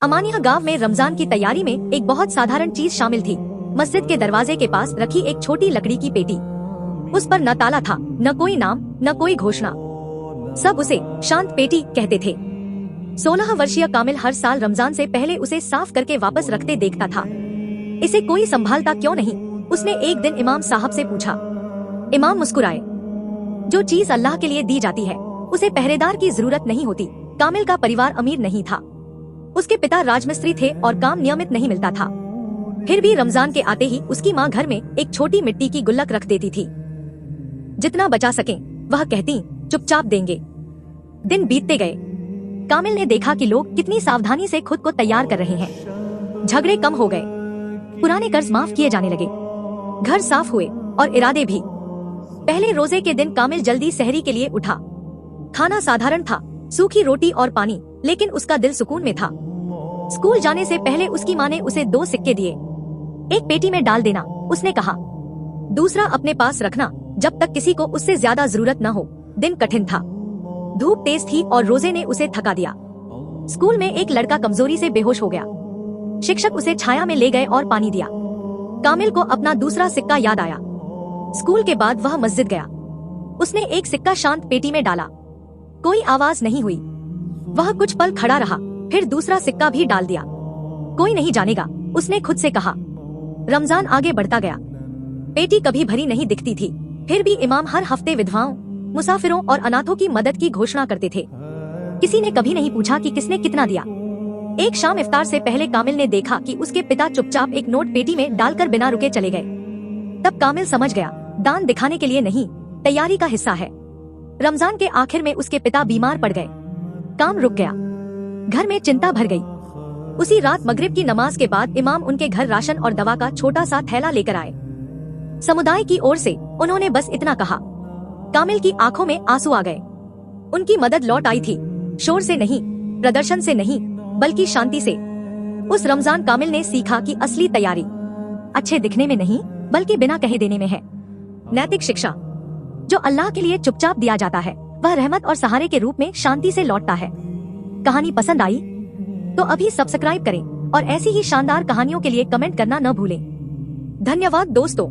अमानिया गांव में रमजान की तैयारी में एक बहुत साधारण चीज शामिल थी। मस्जिद के दरवाजे के पास रखी एक छोटी लकड़ी की पेटी। उस पर न ताला था, न कोई नाम, न कोई घोषणा। सब उसे शांत पेटी कहते थे। 16 वर्षीय कामिल हर साल रमजान से पहले उसे साफ करके वापस रखते देखता था। इसे कोई संभालता क्यों नहीं? उसने एक दिन इमाम साहब से पूछा। इमाम मुस्कुराए। जो चीज अल्लाह के लिए दी जाती है उसे पहरेदार की जरूरत नहीं होती। कामिल का परिवार अमीर नहीं था। उसके पिता राजमिस्त्री थे और काम नियमित नहीं मिलता था। फिर भी रमजान के आते ही उसकी माँ घर में एक छोटी मिट्टी की गुल्लक रख देती थी। जितना बचा सकें वह कहती, चुपचाप देंगे। दिन बीतते गए। कामिल ने देखा कि लोग कितनी सावधानी से खुद को तैयार कर रहे हैं। झगड़े कम हो गए, पुराने कर्ज माफ किए जाने लगे, घर साफ हुए और इरादे भी। पहले रोजे के दिन कामिल जल्दी सहरी के लिए उठा। खाना साधारण था, सूखी रोटी और पानी, लेकिन उसका दिल सुकून में था। स्कूल जाने से पहले उसकी माँ ने उसे 2 सिक्के दिए। एक पेटी में डाल देना, उसने कहा। दूसरा अपने पास रखना, जब तक किसी को उससे ज्यादा जरूरत न हो। दिन कठिन था, धूप तेज थी और रोजे ने उसे थका दिया। स्कूल में एक लड़का कमजोरी से बेहोश हो गया। शिक्षक उसे छाया में ले गए और पानी दिया। कामिल को अपना दूसरा सिक्का याद आया। स्कूल के बाद वह मस्जिद गया। उसने एक सिक्का शांत पेटी में डाला। कोई आवाज नहीं हुई। वह कुछ पल खड़ा रहा, फिर दूसरा सिक्का भी डाल दिया। कोई नहीं जानेगा, उसने खुद से कहा। रमजान आगे बढ़ता गया। पेटी कभी भरी नहीं दिखती थी, फिर भी इमाम हर हफ्ते विधवाओं, मुसाफिरों और अनाथों की मदद की घोषणा करते थे। किसी ने कभी नहीं पूछा कि किसने कितना दिया। एक शाम इफ्तार से पहले कामिल ने देखा कि उसके पिता चुपचाप एक नोट पेटी में डालकर बिना रुके चले गए। तब कामिल समझ गया, दान दिखाने के लिए नहीं, तैयारी का हिस्सा है। रमजान के आखिर में उसके पिता बीमार पड़ गए। काम रुक गया, घर में चिंता भर गई। उसी रात मगरिब की नमाज के बाद इमाम उनके घर राशन और दवा का छोटा सा थैला लेकर आए। समुदाय की ओर से उन्होंने बस इतना कहा। कामिल की आंखों में आंसू आ गए। उनकी मदद लौट आई थी, शोर से नहीं, प्रदर्शन से नहीं, बल्कि शांति से। उस रमजान कामिल ने सीखा कि असली तैयारी अच्छे दिखने में नहीं, बल्कि बिना कहे देने में है। नैतिक शिक्षा, जो अल्लाह के लिए चुपचाप दिया जाता है वह रहमत और सहारे के रूप में शांति से लौटता है। कहानी पसंद आई तो अभी सब्सक्राइब करें और ऐसी ही शानदार कहानियों के लिए कमेंट करना न भूलें। धन्यवाद दोस्तों।